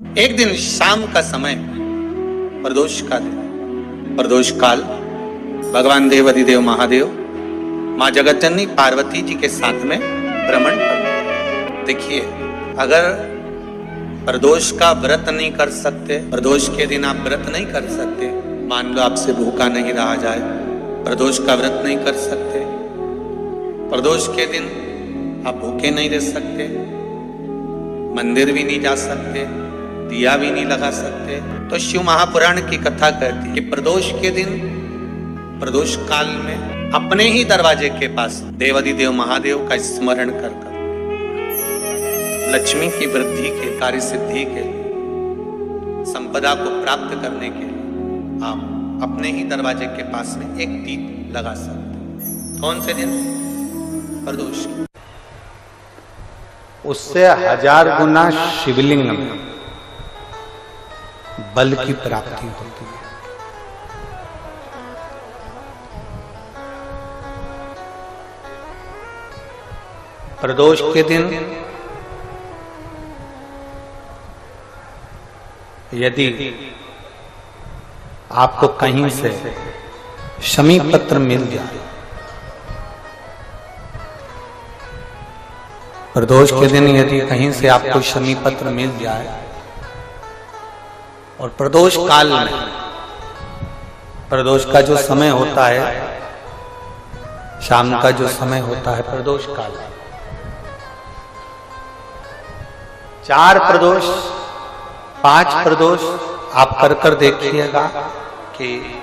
एक दिन शाम का समय, प्रदोष का दिन, प्रदोष काल, भगवान देव अधिदेव महादेव माँ जगतजननी पार्वती जी के साथ में भ्रमण कर। देखिए, अगर प्रदोष का व्रत नहीं कर सकते, प्रदोष के दिन आप व्रत नहीं कर सकते, मान लो आपसे भूखा नहीं रहा जाए, प्रदोष का व्रत नहीं कर सकते, प्रदोष के दिन आप भूखे नहीं रह सकते, मंदिर भी नहीं जा सकते, दिया भी नहीं लगा सकते, तो शिव महापुराण की कथा कहती है कि प्रदोष के दिन, प्रदोष काल में अपने ही दरवाजे के पास देवाधिदेव महादेव का स्मरण कर लक्ष्मी की वृद्धि के, कार्य सिद्धि के, संपदा को प्राप्त करने के लिए आप अपने ही दरवाजे के पास में एक दीप लगा सकते। कौन से दिन? प्रदोष। उससे 1000 गुना शिवलिंग में बल की प्राप्ति होती है। प्रदोष के दिन यदि आपको कहीं से शमी पत्र मिल जाए, प्रदोष के दिन यदि कहीं से आपको शमी पत्र मिल जाए और प्रदोष काल में, प्रदोष का जो समय होता है, शाम का जो समय होता है प्रदोष काल, 4 प्रदोष 5 प्रदोष आप कर देखिएगा कि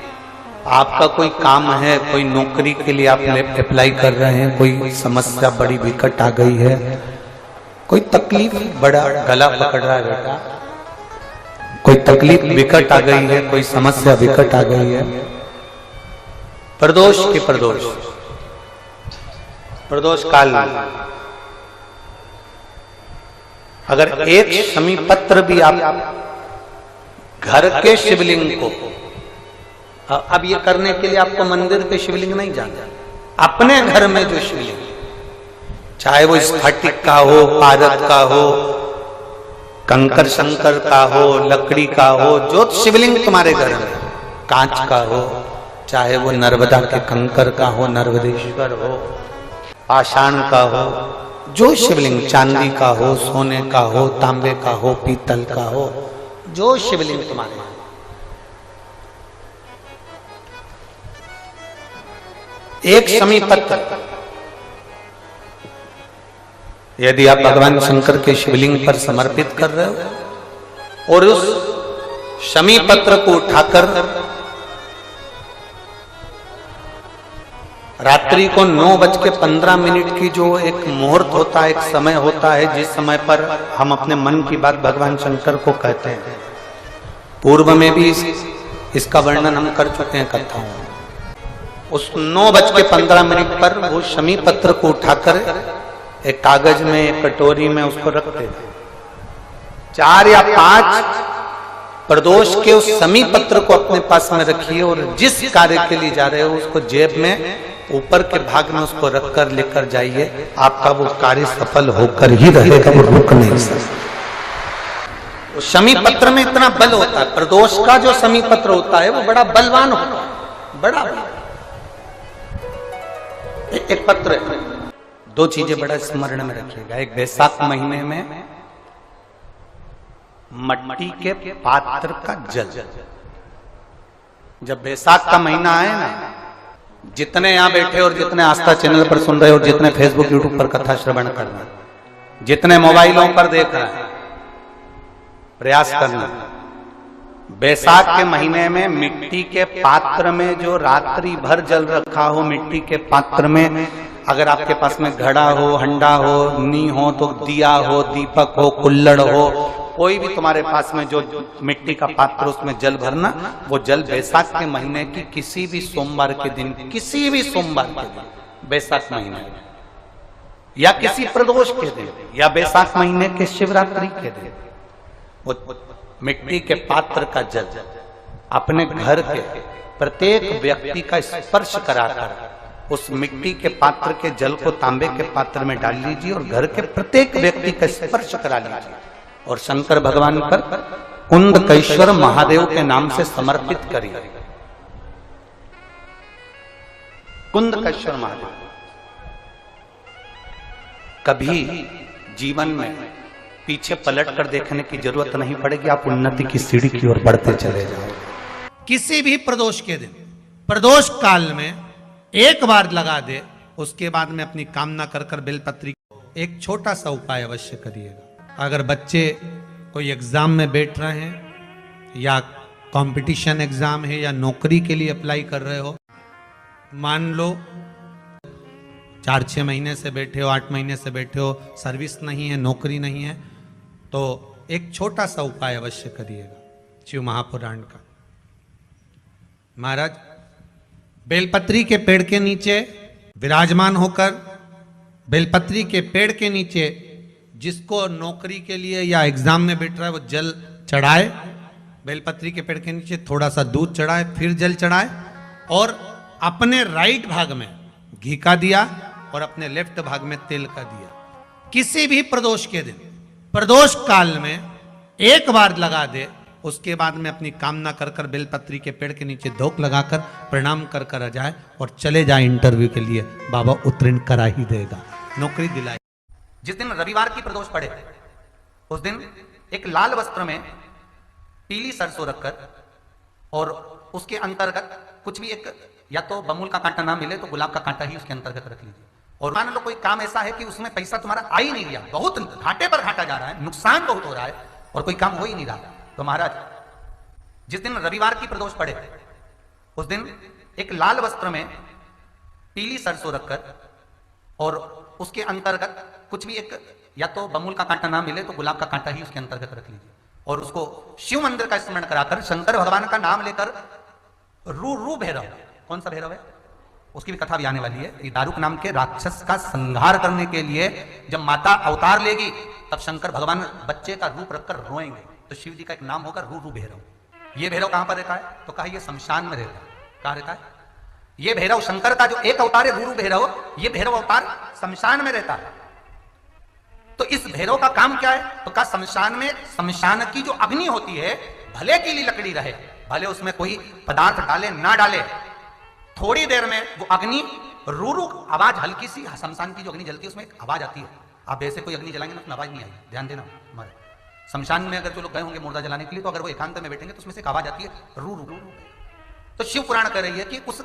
आपका कोई काम है, कोई नौकरी के लिए आप अप्लाई कर रहे हैं, कोई समस्या बड़ी विकट आ गई है, कोई तकलीफ, बड़ा गला पकड़ रहा है बेटा, कोई तकलीफ विकट आ गई है, कोई समस्या विकट आ गई है, प्रदोष के प्रदोष काल में अगर एक शमी पत्र भी आप घर के शिवलिंग को, अब ये करने के लिए आपको मंदिर पे शिवलिंग नहीं जाना, अपने घर में जो शिवलिंग, चाहे वो स्फटिक का हो, पारद का हो, कंकर शंकर का हो, लकड़ी का हो, जो शिवलिंग तुम्हारे घर में, कांच का हो, चाहे वो नर्मदा के कंकर का हो, नर्मदेश्वर हो, पाषाण का हो, जो शिवलिंग, चांदी का हो, सोने का हो, तांबे का हो, पीतल का हो, जो शिवलिंग तुम्हारे, एक शमी पत्र यदि आप भगवान शंकर के शिवलिंग पर समर्पित कर रहे हो और उस शमी पत्र को उठाकर रात्रि को 9:15 की जो एक मुहूर्त होता है, एक समय होता है, जिस समय पर हम अपने मन की बात भगवान शंकर को कहते हैं, पूर्व में भी इसका वर्णन हम कर चुके हैं कथाओं में। उस 9:15 पर वो शमी पत्र को उठाकर एक कागज में, एक कटोरी में उसको रखते थे। 4 या 5 प्रदोष के उस शमी पत्र को अपने पास में रखिए और जिस कार्य के लिए जा रहे हो उसको जेब में ऊपर के भाग में उसको रखकर लेकर जाइए, आपका वो कार्य सफल होकर ही रहेगा, वो रुक नहीं सकता। शमी पत्र में इतना बल होता है, प्रदोष का जो शमी पत्र होता है वो बड़ा बलवान होता है, बड़ा एक पत्र है। 2 चीजें बड़ा स्मरण में रखिएगा। एक, वैशाख महीने में मट्टी के पात्र का जल, जब वैशाख का महीना आए ना, जितने यहां बैठे और जितने आस्था चैनल पर सुन रहे और जितने फेसबुक यूट्यूब पर कथा श्रवण कर रहे, जितने मोबाइलों पर देख रहे हैं, प्रयास करना, वैशाख के महीने में मिट्टी के पात्र में जो रात्रि भर जल रखा हो, मिट्टी के पात्र में, अगर आपके पास में घड़ा हो, हंडा हो, नी हो, तो दिया हो, दीपक हो, कुल्लड़ हो, कोई भी तुम्हारे पास में जो मिट्टी का पात्र, उसमें जल भरना। वो जल वैशाख के महीने की किसी भी सोमवार के दिन, किसी भी सोमवार के दिन, वैशाख महीने में, या किसी प्रदोष के दिन, या वैशाख महीने के शिवरात्रि के दिन, वो मिट्टी के पात्र का जल अपने घर के प्रत्येक व्यक्ति का स्पर्श कराकर उस मिट्टी के पात्र के जल को तांबे के पात्र में डाल लीजिए और घर के प्रत्येक व्यक्ति का स्पर्श करा लीजिए। और शंकर भगवान पर कुंदकेश्वर महादेव के नाम से समर्पित करिए। कुंदकेश्वर महादेव। कभी जीवन में पीछे पलट कर देखने की जरूरत नहीं पड़ेगी, आप उन्नति की सीढ़ी की ओर बढ़ते चले जाओ। किसी भी प्रदोष के दिन, प्रदोष काल में एक बार लगा दे, उसके बाद में अपनी कामना कर कर बेलपत्री। एक छोटा सा उपाय अवश्य करिएगा। अगर बच्चे कोई एग्जाम में बैठ रहे हैं या कंपटीशन एग्जाम है या नौकरी के लिए अप्लाई कर रहे हो, मान लो 4-6 महीने से बैठे हो, 8 महीने से बैठे हो, सर्विस नहीं है, नौकरी नहीं है, तो एक छोटा सा उपाय अवश्य करिएगा शिव महापुराण का। महाराज बेलपत्री के पेड़ के नीचे विराजमान होकर, बेलपत्री के पेड़ के नीचे जिसको नौकरी के लिए या एग्जाम में बैठ रहा है वो जल चढ़ाए, बेलपत्री के पेड़ के नीचे थोड़ा सा दूध चढ़ाए, फिर जल चढ़ाए और अपने राइट भाग में घी का दिया और अपने लेफ्ट भाग में तेल का दिया। किसी भी प्रदोष के दिन, प्रदोष काल में एक बार लगा दे, उसके बाद में अपनी कामना कर कर बेलपत्री के पेड़ के नीचे धोख लगाकर प्रणाम कर कर आ जाए और चले जाए इंटरव्यू के लिए, बाबा उत्तीर्ण करा ही देगा, नौकरी दिलाए। जिस दिन रविवार की प्रदोष पड़े उस दिन एक लाल वस्त्र में पीली सरसों रखकर और उसके अंतर्गत कुछ भी एक, या तो बमूल का कांटा ना मिले तो गुलाब का कांटा ही उसके अंतर्गत रख लीजिए। और मान लो कोई काम ऐसा है कि उसमें पैसा तुम्हारा आ ही नहीं रहा, बहुत घाटे पर घाटा जा रहा है, नुकसान बहुत हो रहा है और कोई काम हो ही नहीं रहा, तो महाराज जिस दिन रविवार की प्रदोष पड़े उस दिन एक लाल वस्त्र में पीली सरसों रखकर और उसके अंतर्गत कुछ भी एक, या तो बमूल का कांटा ना मिले तो गुलाब का कांटा ही उसके अंतर्गत रख लीजिए और उसको शिव मंदिर का स्मरण कराकर शंकर भगवान का नाम लेकर रू भैरव, कौन सा भैरव है उसकी भी कथा भी आने वाली है। ये दारुक नाम के राक्षस का संहार करने के लिए जब माता अवतार लेगी तब शंकर भगवान बच्चे का रूप रखकर रोएंगे, तो शिव जी का एक नाम होगा रू भैरव। ये भैरव कहां पर रहता है, तो कहा ये शमशान में रहता है। कहां रहता है ये भैरव? शंकर का जो एक अवतार है रू भैरव, ये भैरव अवतार शमशान में रहता है। तो इस भैरव का काम क्या है, तो कहा शमशान में, शमशान की जो अग्नि होती है भले की ली लकड़ी रहे, भले उसमें कोई पदार्थ डाले ना डाले, थोड़ी देर में वो अग्नि रू आवाज, हल्की सी शमशान की जो अग्नि जलती है उसमें एक आवाज आती है। आप ऐसे कोई अग्नि जलाएंगे ना उसमें आवाज नहीं आई, ध्यान देना। हमारे शमशान में अगर जो लोग गए होंगे मुर्दा जलाने के लिए, तो अगर वो एकांत में बैठेंगे तो उसमें से एक आवाज आती है रू रू रू। तो शिव पुराण कह रही है कि उस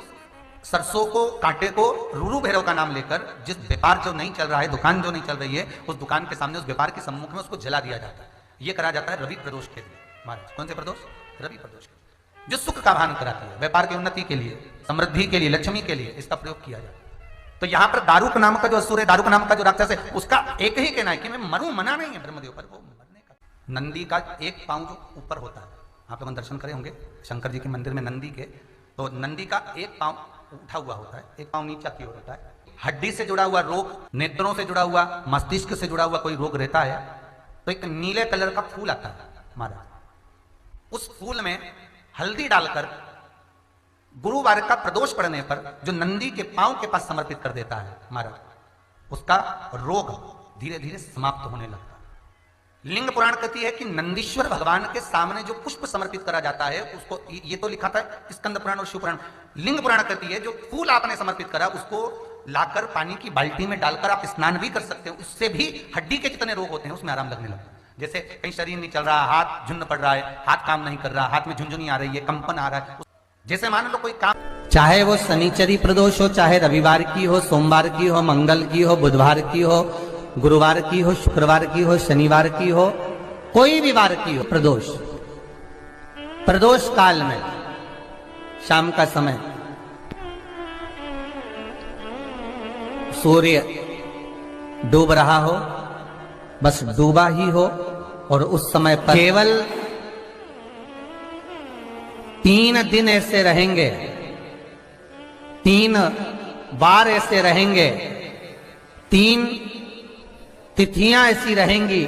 सरसों को, कांटे को रूरू भैरव का नाम लेकर जिस व्यापार जो नहीं चल रहा है, दुकान जो नहीं चल रही है, उस दुकान के सामने, उस व्यापार के सम्मुख में उसको जला दिया जाता है। ये करा जाता है रवि प्रदोष के लिए। महाराज कौन से प्रदोष? रवि प्रदोष के, जो सुख का भान कराती है, व्यापार की उन्नति के लिए, समृद्धि के लिए, लक्ष्मी के लिए इसका प्रयोग किया जाता है। तो यहां पर दारुक नाम का जो असुर है, दारुक नाम का जो राक्षस है, उसका एक ही कहना है कि मैं मरूं, मना नहीं है ब्रह्मदेव पर, वो मरने का। नंदी का एक पांव जो ऊपर होता है, आप लोग दर्शन करे होंगे शंकर जी के मंदिर में नंदी के, तो नंदी का एक पांव उठा हुआ होता है, एक पांव नीचा की ओर होता है। हड्डी से जुड़ा हुआ रोग, नेत्रों से जुड़ा हुआ, मस्तिष्क से जुड़ा हुआ कोई रोग रहता है, तो एक नीले कलर का फूल आता है महाराज, उस फूल में हल्दी डालकर गुरुवार का प्रदोष पड़ने पर जो नंदी के पांव के पास समर्पित कर देता है महाराज, उसका रोग धीरे धीरे समाप्त होने लगता है। लिंग पुराण कहती है कि नंदीश्वर भगवान के सामने जो पुष्प समर्पित करा जाता है उसको, ये तो लिखा था स्कंद पुराण और शिव पुराण, लिंग पुराण कहती है जो फूल आपने समर्पित करा उसको लाकर पानी की बाल्टी में डालकर आप स्नान भी कर सकते हो, उससे भी हड्डी के जितने रोग होते हैं उसमें आराम लगने लगता है। जैसे कहीं शरीर नहीं चल रहा, हाथ झुन्न पड़ रहा है, हाथ काम नहीं कर रहा, हाथ में झुंझुनी आ रही है, कंपन आ रहा है, जैसे मान लो कोई काम, चाहे वो शनिचरी प्रदोष हो, चाहे रविवार की हो, सोमवार की हो, मंगल की हो, बुधवार की हो, गुरुवार की हो, शुक्रवार की हो, शनिवार की हो, कोई भी वार की हो, प्रदोष, प्रदोष काल में शाम का समय सूर्य डूब रहा हो, बस डूबा ही हो, और उस समय पर केवल 3 दिन ऐसे रहेंगे, 3 बार ऐसे रहेंगे, 3 तिथियां ऐसी रहेंगी,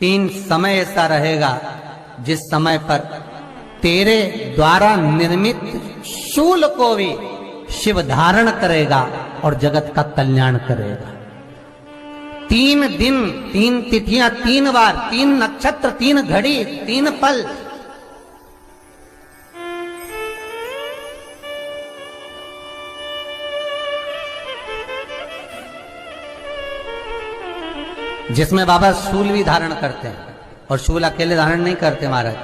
3 समय ऐसा रहेगा जिस समय पर तेरे द्वारा निर्मित शूल को भी शिव धारण करेगा और जगत का कल्याण करेगा। 3 दिन, 3 तिथियां, 3 बार, 3 नक्षत्र, 3 घड़ी, 3 पल। जिसमें बाबा शूल भी धारण करते हैं, और शूल अकेले धारण नहीं करते महाराज।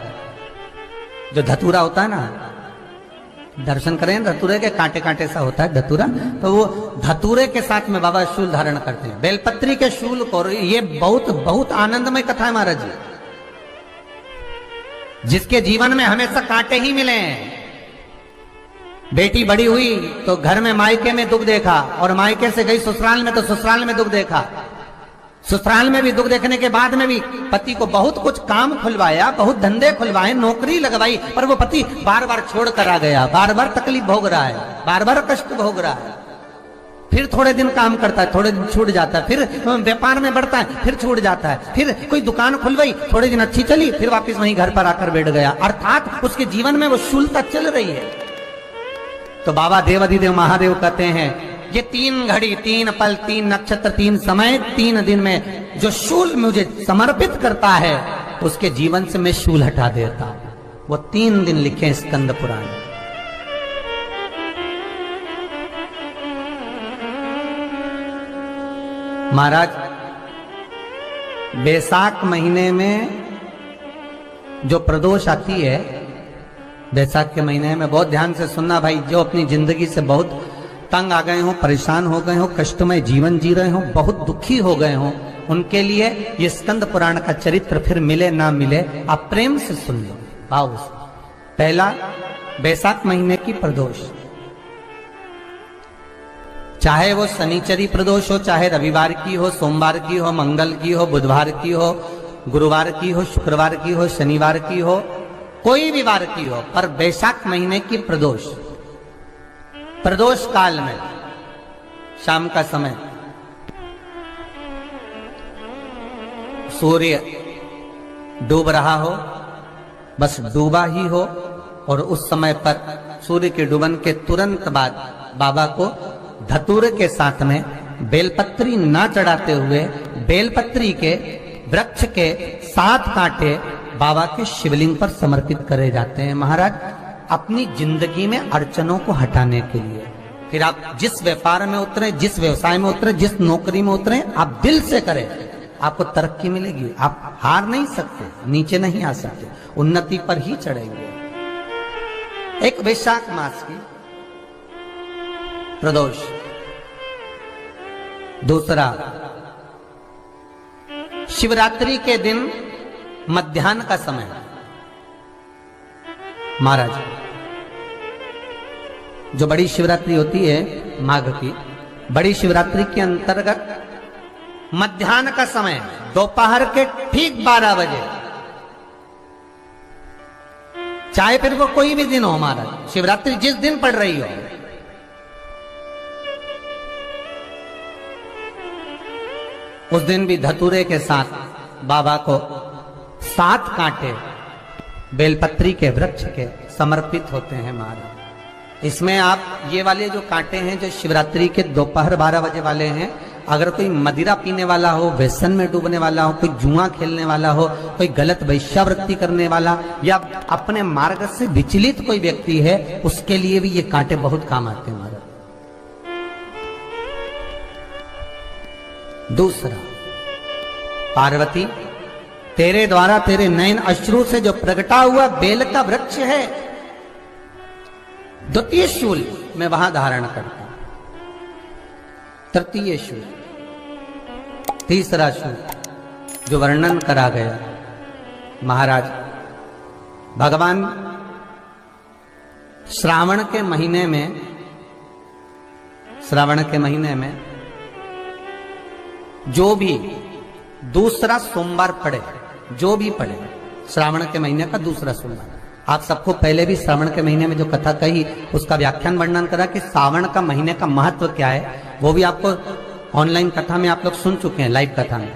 जो धतूरा होता है ना, दर्शन करें धतूरे के, कांटे कांटे सा होता है धतूरा, तो वो धतूरे के साथ में बाबा शूल धारण करते हैं, बेलपत्री के शूल को। ये बहुत बहुत आनंदमय कथा है महाराज जी। जिसके जीवन में हमेशा कांटे ही मिले हैं। बेटी बड़ी हुई तो घर में मायके में दुख देखा, और मायके से गई ससुराल में तो ससुराल में दुख देखा। ससुराल में भी दुख देखने के बाद में भी पति को बहुत कुछ काम खुलवाया, बहुत धंधे खुलवाए, नौकरी लगवाई, पर वो पति बार बार छोड़ कर आ गया, बार बार तकलीफ भोग रहा है, बार बार कष्ट भोग रहा है। फिर थोड़े दिन काम करता है, थोड़े दिन छूट जाता है, फिर व्यापार में बढ़ता है, फिर छूट जाता है, फिर कोई दुकान खुलवाई, थोड़े दिन अच्छी चली, फिर वापस वहीं घर पर आकर बैठ गया। अर्थात उसके जीवन में वो शूलता चल रही है। तो बाबा देवाधिदेव महादेव कहते हैं, ये 3 घड़ी, 3 पल, 3 नक्षत्र, 3 समय, 3 दिन में जो शूल मुझे समर्पित करता है, उसके जीवन से मैं शूल हटा देता हूं। वो 3 दिन लिखे स्कंद पुराण। महाराज, बैसाख महीने में जो प्रदोष आती है, बैसाख के महीने में बहुत ध्यान से सुनना भाई, जो अपनी जिंदगी से बहुत तंग आ गए हो, परेशान हो गए हो, कष्टमय जीवन जी रहे हो, बहुत दुखी हो गए हो, उनके लिए ये स्कंद पुराण का चरित्र फिर मिले ना मिले, आप प्रेम से सुन लो भाव से। पहला, बैसाख महीने की प्रदोष, चाहे वो शनिचरी प्रदोष हो, चाहे रविवार की हो, सोमवार की हो, मंगल की हो, बुधवार की हो, गुरुवार की हो, शुक्रवार की हो, शनिवार की हो, कोई भी वार की हो, पर बैसाख महीने की प्रदोष, प्रदोष काल में शाम का समय सूर्य डूब रहा हो, बस डूबा ही हो, और उस समय पर सूर्य के डूबन के तुरंत बाद बाबा को धतूरे के साथ में बेलपत्री ना चढ़ाते हुए बेलपत्री के वृक्ष के 7 कांटे बाबा के शिवलिंग पर समर्पित करे जाते हैं महाराज, अपनी जिंदगी में अड़चनों को हटाने के लिए। फिर आप जिस व्यापार में उतरे, जिस व्यवसाय में उतरे, जिस नौकरी में उतरे, आप दिल से करें, आपको तरक्की मिलेगी। आप हार नहीं सकते, नीचे नहीं आ सकते, उन्नति पर ही चढ़ेंगे। एक वैशाख मास की प्रदोष। दूसरा, शिवरात्रि के दिन मध्याह्न का समय महाराज, जो बड़ी शिवरात्रि होती है माघ की, बड़ी शिवरात्रि के अंतर्गत मध्याह्न का समय, दोपहर के ठीक 12 बजे, चाहे फिर वो कोई भी दिन हो महाराज, शिवरात्रि जिस दिन पड़ रही हो, उस दिन भी धतूरे के साथ बाबा को 7 कांटे बेलपत्री के वृक्ष के समर्पित होते हैं महाराज। इसमें आप ये वाले जो कांटे हैं, जो शिवरात्रि के दोपहर 12 बजे वाले हैं, अगर कोई मदिरा पीने वाला हो, व्यसन में डूबने वाला हो, कोई जुआ खेलने वाला हो, कोई गलत वैश्यावृत्ति करने वाला, या अपने मार्ग से विचलित कोई व्यक्ति है, उसके लिए भी ये कांटे बहुत काम आते हैं महाराज। दूसरा, पार्वती, तेरे द्वारा तेरे नयन अश्रु से जो प्रगटा हुआ बेल का वृक्ष है, द्वितीय शूल मैं वहां धारण करता हूं, तृतीय शूल, तीसरा शूल जो वर्णन करा गया महाराज। भगवान श्रावण के महीने में, श्रावण के महीने में जो भी दूसरा सोमवार पड़े, जो भी पड़े, श्रावण के महीने का दूसरा सोमवार, आप सबको पहले भी श्रावण के महीने में जो कथा कही उसका व्याख्यान वर्णन करा कि श्रावण का महीने का महत्व क्या है, वो भी आपको ऑनलाइन कथा में आप लोग सुन चुके हैं, लाइव कथा में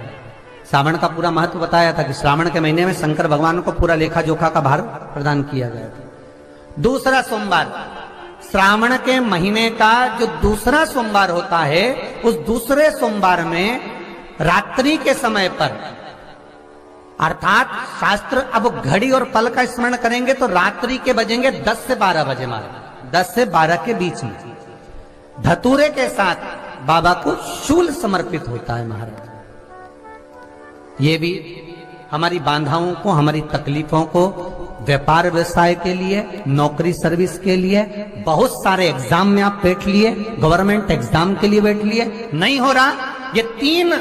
श्रावण का पूरा महत्व बताया था कि श्रावण के महीने में शंकर भगवान को पूरा लेखा जोखा का भार प्रदान किया गया था। दूसरा सोमवार, श्रावण के महीने का जो दूसरा सोमवार होता है, उस दूसरे सोमवार में रात्रि के समय पर, अर्थात शास्त्र अब घड़ी और पल का स्मरण करेंगे तो रात्रि के बजेंगे 10 से 12 बजे महाराज, 10 से 12 के बीच में धतूरे के साथ बाबा को शूल समर्पित होता है महाराज। ये भी हमारी बाधाओं को, हमारी तकलीफों को, व्यापार व्यवसाय के लिए, नौकरी सर्विस के लिए, बहुत सारे एग्जाम में आप बैठ लिए, गवर्नमेंट एग्जाम के लिए बैठ लिए, नहीं हो रहा, ये 3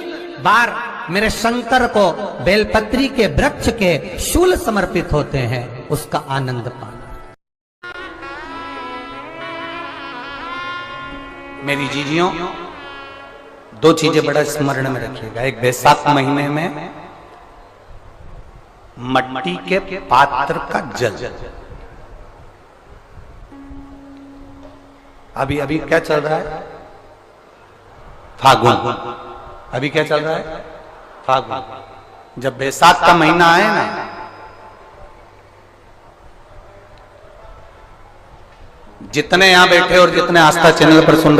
बार मेरे शंकर को बेलपत्री के वृक्ष के शूल समर्पित होते हैं, उसका आनंद पाना। मेरी जीजियों, 2 चीजें बड़ा स्मरण में रखिएगा। एक बैसाख महीने में मट्टी के पात्र का जल, अभी अभी क्या चल रहा है, फागुन, अभी क्या चल रहा है, फागुन। जब बैसाख का महीना आए ना, जितने यहां बैठे और जितने आस्था चैनल पर सुन रहे